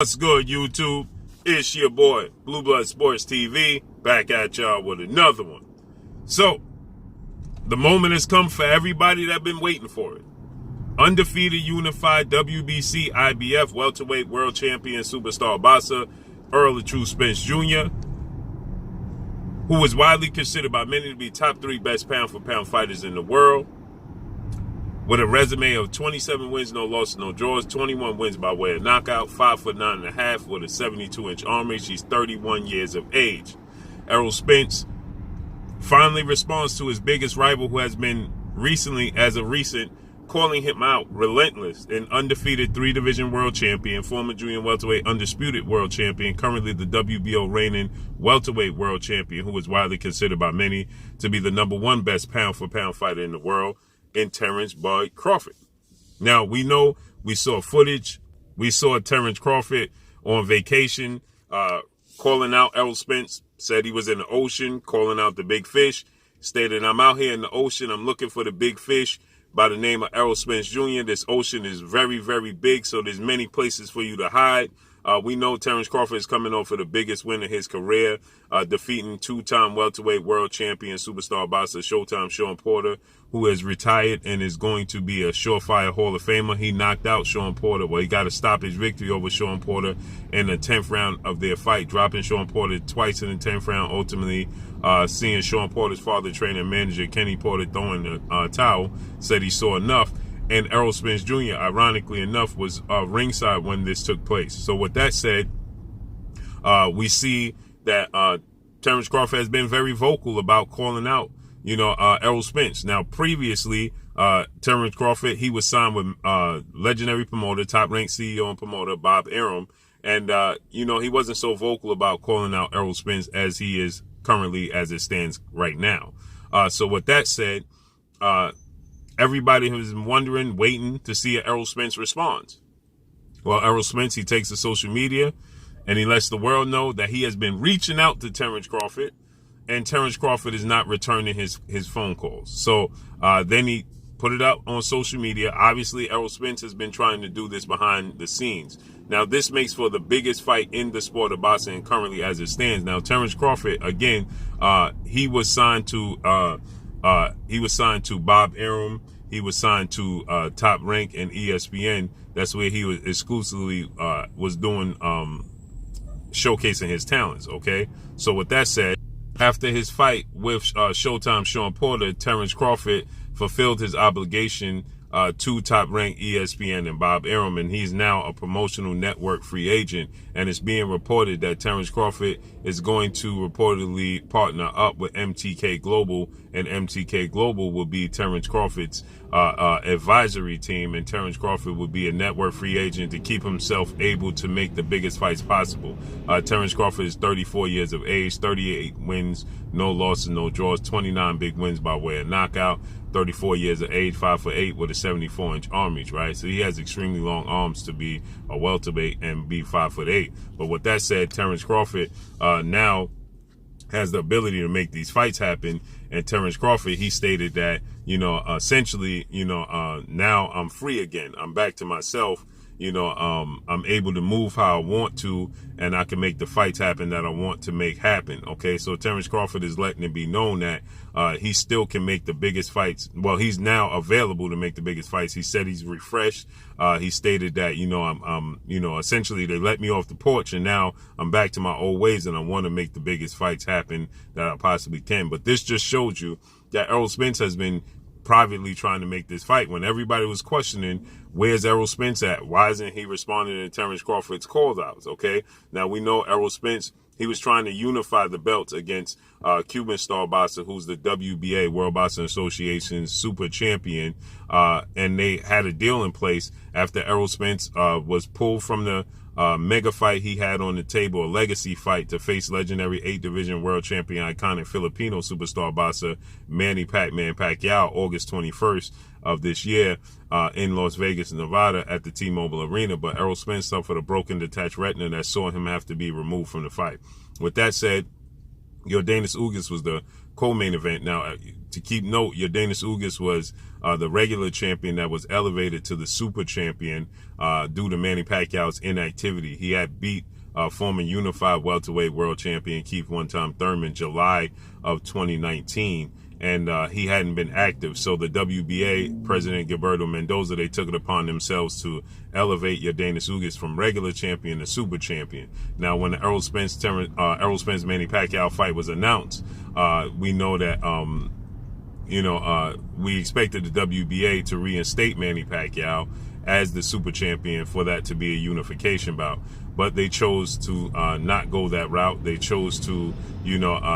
What's good, YouTube? It's your boy, Blue Blood Sports TV, back at y'all with another one. So, the moment has come for everybody that been waiting for it. Undefeated, unified WBC, IBF, welterweight world champion, superstar boxer, Errol Spence Jr., who is widely considered by many to be top 3 best pound-for-pound fighters in the world, with a resume of 27 wins, no losses, no draws, 21 wins by way of knockout, 5'9.5" with a 72-inch arm reach. He's 31 years of age. Errol Spence finally responds to his biggest rival, who has been recent, calling him out relentless. An undefeated 3-division world champion, former junior welterweight undisputed world champion, currently the WBO reigning welterweight world champion, who is widely considered by many to be the #1 best pound-for-pound fighter in the world, in Terence Crawford. Now, we saw footage. We saw Terence Crawford on vacation, calling out Errol Spence, said he was in the ocean, calling out the big fish, stated, "I'm out here in the ocean, I'm looking for the big fish by the name of Errol Spence Jr. This ocean is very, very big, so there's many places for you to hide." We know Terence Crawford is coming off of the biggest win of his career, defeating 2-time welterweight world champion, superstar boxer, Showtime Shawn Porter, who has retired and is going to be a surefire Hall of Famer. He knocked out Shawn Porter. Well, he got a stoppage victory over Shawn Porter in the 10th round of their fight, dropping Shawn Porter twice in the 10th round, ultimately seeing Shawn Porter's father, trainer, and manager, Kenny Porter, throwing the towel, said he saw enough. And Errol Spence Jr., ironically enough, was ringside when this took place. So with that said, we see that Terence Crawford has been very vocal about calling out, Errol Spence. Now, previously, Terence Crawford, he was signed with legendary promoter, top-ranked CEO and promoter, Bob Arum. And, he wasn't so vocal about calling out Errol Spence as he is currently as it stands right now. So with that said, everybody has been wondering, waiting to see if Errol Spence responds. Well, Errol Spence, he takes to social media and he lets the world know that he has been reaching out to Terence Crawford, and Terence Crawford is not returning his phone calls. So then he put it up on social media. Obviously, Errol Spence has been trying to do this behind the scenes. Now, this makes for the biggest fight in the sport of boxing currently as it stands. Now, Terence Crawford, again, he was signed to Bob Arum. He was signed to Top Rank and ESPN. That's where he was exclusively was doing showcasing his talents. Okay, so with that said, after his fight with Showtime Shawn Porter, Terence Crawford fulfilled his obligation to Top Rank, ESPN, and Bob Arum, and he's now a promotional network free agent. And it's being reported that Terence Crawford is going to reportedly partner up with MTK Global, and MTK Global will be Terence Crawford's advisory team, and Terence Crawford will be a network free agent to keep himself able to make the biggest fights possible. Terence Crawford is 34 years of age, 38 wins, no losses, no draws, 29 big wins by way of knockout. 34 years of age, 5'8" with a 74-inch arm reach, right? So he has extremely long arms to be a welterweight and be 5'8". But with that said, Terence Crawford now has the ability to make these fights happen. And Terence Crawford, he stated that, essentially, now I'm free again. I'm back to myself. I'm able to move how I want to, and I can make the fights happen that I want to make happen. Okay, so Terence Crawford is letting it be known that he still can make the biggest fights. Well, he's now available to make the biggest fights. He said he's refreshed. He stated that, I'm essentially they let me off the porch, and now I'm back to my old ways, and I want to make the biggest fights happen that I possibly can. But this just shows you that Errol Spence has been privately trying to make this fight. When everybody was questioning, where's Errol Spence at? Why isn't he responding to Terence Crawford's call outs? Okay, now we know Errol Spence, he was trying to unify the belts against Cuban star boxer, who's the WBA, World Boxing Association's super champion, and they had a deal in place after Errol Spence was pulled from the mega fight he had on the table, a legacy fight to face legendary 8-division world champion, iconic Filipino superstar boxer Manny Pac-Man Pacquiao, August 21st of this year in Las Vegas, Nevada at the T-Mobile Arena. But Errol Spence suffered a broken detached retina that saw him have to be removed from the fight. With that said, Yordenis Ugas was the co-main event. Now, to keep note, Yordenis Ugas was the regular champion that was elevated to the super champion due to Manny Pacquiao's inactivity. He had beat former unified welterweight world champion Keith one-time Thurman July of 2019, and he hadn't been active. So the WBA, President Gilberto Mendoza, they took it upon themselves to elevate Yordenis Ugas from regular champion to super champion. Now, when the Errol Spence Manny Pacquiao fight was announced, we know that we expected the WBA to reinstate Manny Pacquiao as the super champion for that to be a unification bout. But they chose to not go that route. They chose to,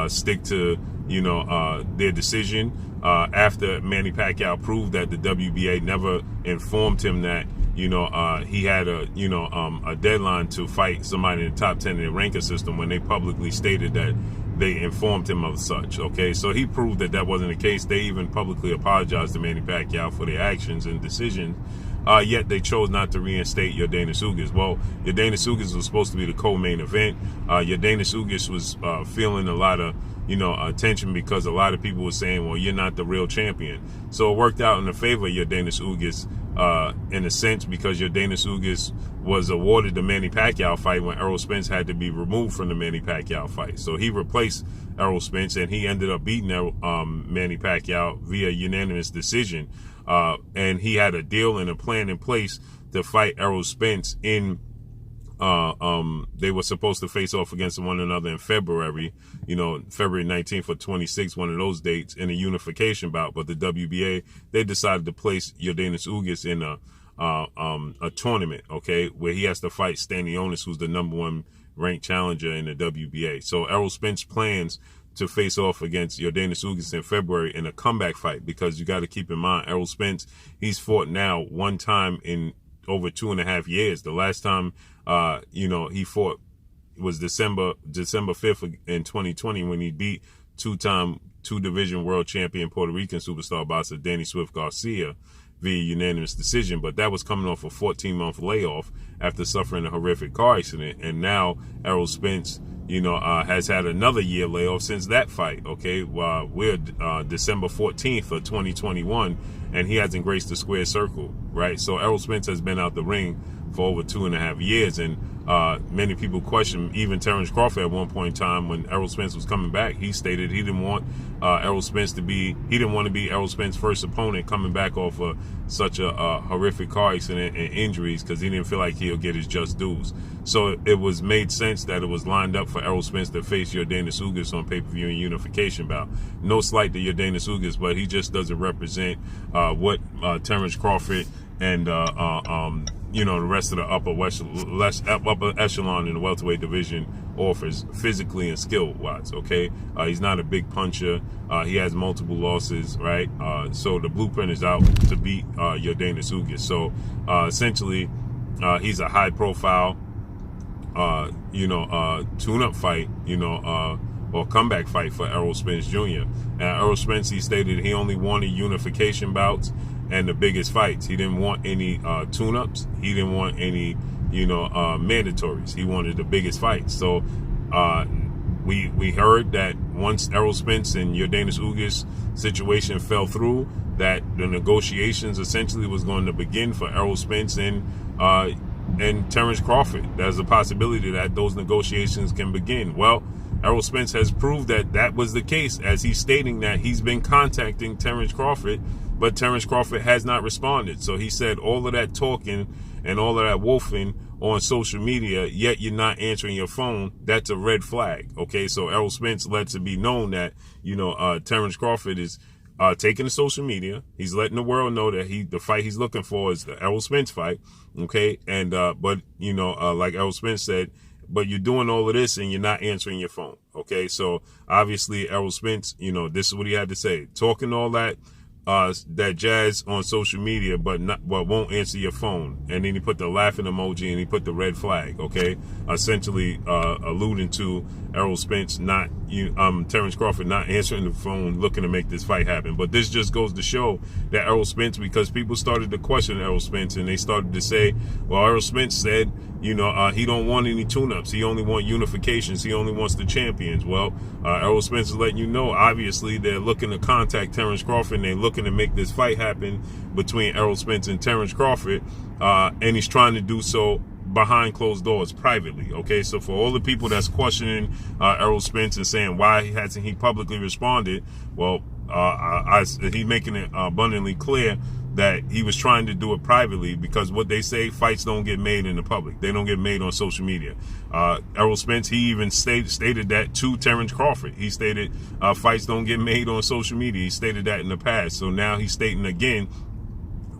stick to, their decision after Manny Pacquiao proved that the WBA never informed him that, he had a deadline to fight somebody in the top 10 in the ranking system when they publicly stated that they informed him of such. Okay, so he proved that that wasn't the case. They even publicly apologized to Manny Pacquiao for their actions and decisions. Yet they chose not to reinstate Yordenis Ugas. Well, Yordenis Ugas was supposed to be the co-main event. Yordenis Ugas was feeling a lot of, attention because a lot of people were saying, well, you're not the real champion. So it worked out in the favor of Yordenis Ugas in a sense, because Yordenis Ugas was awarded the Manny Pacquiao fight when Errol Spence had to be removed from the Manny Pacquiao fight. So he replaced Errol Spence, and he ended up beating Manny Pacquiao via unanimous decision. And he had a deal and a plan in place to fight Errol Spence in, they were supposed to face off against one another in February, February 19th or 26th, one of those dates, in a unification bout. But the WBA, they decided to place Yordenis Ugas in a tournament, okay, where he has to fight Stanionis, who's the #1 ranked challenger in the WBA. So Errol Spence plans to face off against Yordenis Ugas in February in a comeback fight, because you got to keep in mind, Errol Spence, he's fought now one time in over 2.5 years. The last time, he fought was December 5th in 2020, when he beat two-time two-division world champion Puerto Rican superstar boxer Danny Swift Garcia via unanimous decision. But that was coming off a 14-month layoff after suffering a horrific car accident. And now Errol Spence, has had another year layoff since that fight. Okay, we're December 14th of 2021, and he hasn't graced the square circle, right? So Errol Spence has been out the ring for over 2.5 years, and many people question, even Terence Crawford at one point in time when Errol Spence was coming back, he stated he didn't want Errol Spence to be Errol Spence's first opponent coming back off of such a horrific car accident and injuries, because he didn't feel like he'll get his just dues. So it was made sense that it was lined up for Errol Spence to face Yordenis Ugas on pay-per-view and unification bout. No slight to Yordenis Ugas, but he just doesn't represent what Terence Crawford and the rest of the upper echelon in the welterweight division offers physically and skill-wise. Okay, he's not a big puncher. He has multiple losses, right? So the blueprint is out to beat Yordenis Ugas. So essentially, he's a high-profile, tune-up fight, or comeback fight for Errol Spence Jr. Errol Spence, he stated he only wanted unification bouts and the biggest fights. He didn't want any tune-ups. He didn't want any, mandatories. He wanted the biggest fights. So we heard that once Errol Spence and Yordenis Ugas situation fell through, that the negotiations essentially was going to begin for Errol Spence and Terence Crawford. There's a possibility that those negotiations can begin. Well, Errol Spence has proved that that was the case, as he's stating that he's been contacting Terence Crawford, but Terence Crawford has not responded. So he said all of that talking and all of that wolfing on social media, yet you're not answering your phone, that's a red flag. Okay, so Errol Spence lets it be known that, Terence Crawford is taking to social media. He's letting the world know that the fight he's looking for is the Errol Spence fight. Okay, and but like Errol Spence said, but you're doing all of this and you're not answering your phone. Okay, so obviously Errol Spence, this is what he had to say, talking all that jazz on social media, but won't answer your phone. And then he put the laughing emoji and he put the red flag. Okay, essentially alluding to Errol Spence Terence Crawford not answering the phone, looking to make this fight happen. But this just goes to show that Errol Spence, because people started to question Errol Spence, and they started to say, well, Errol Spence said, he don't want any tune-ups. He only wants unifications. He only wants the champions. Well, Errol Spence is letting you know, obviously, they're looking to contact Terence Crawford, and they're looking to make this fight happen between Errol Spence and Terence Crawford, and he's trying to do so behind closed doors, privately. Okay, so for all the people that's questioning Errol Spence and saying why hasn't he publicly responded, well, he's making it abundantly clear that he was trying to do it privately, because what they say, fights don't get made in the public. They don't get made on social media. Errol Spence, he even stated that to Terence Crawford. He stated fights don't get made on social media. He stated that in the past. So now he's stating again,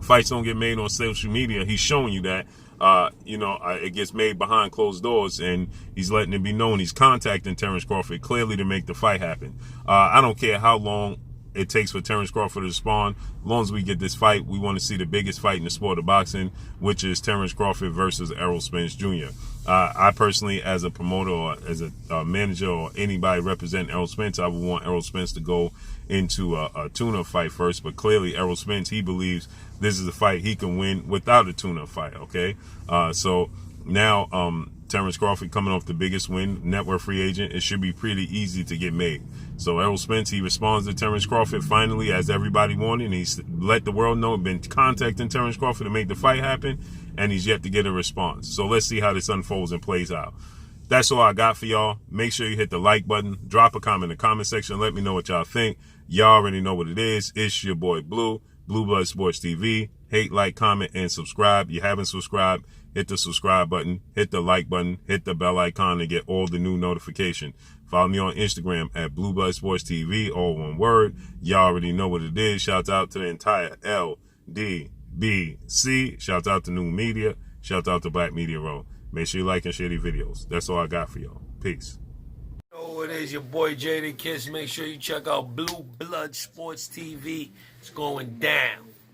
fights don't get made on social media. He's showing you that. It gets made behind closed doors, and he's letting it be known he's contacting Terence Crawford clearly to make the fight happen. I don't care how long it takes for Terence Crawford to respond. As long as we get this fight, we want to see the biggest fight in the sport of boxing, which is Terence Crawford versus Errol Spence Jr. I personally, as a promoter or as a manager or anybody representing Errol Spence, I would want Errol Spence to go into a tune-up fight first. But clearly, Errol Spence, he believes this is a fight he can win without a tune-up fight, okay? So now Terence Crawford coming off the biggest win, network free agent, it should be pretty easy to get made. So Errol Spence, he responds to Terence Crawford finally, as everybody wanted, and he's let the world know, been contacting Terence Crawford to make the fight happen, and he's yet to get a response. So let's see how this unfolds and plays out. That's all I got for y'all. Make sure you hit the like button, drop a comment in the comment section, let me know what y'all think. Y'all already know what it is. It's your boy Blue Blood Sports TV. Hate, like, comment, and subscribe. You haven't subscribed, hit the subscribe button, hit the like button, hit the bell icon to get all the new notifications. Follow me on Instagram at Blue Blood Sports TV, all one word. Y'all already know what it is. Shout out to the entire LDBC. Shout out to New Media. Shout out to Black Media Row. Make sure you like and share these videos. That's all I got for y'all. Peace. Oh, it is your boy Jada Kiss. Make sure you check out Blue Blood Sports TV. It's going down.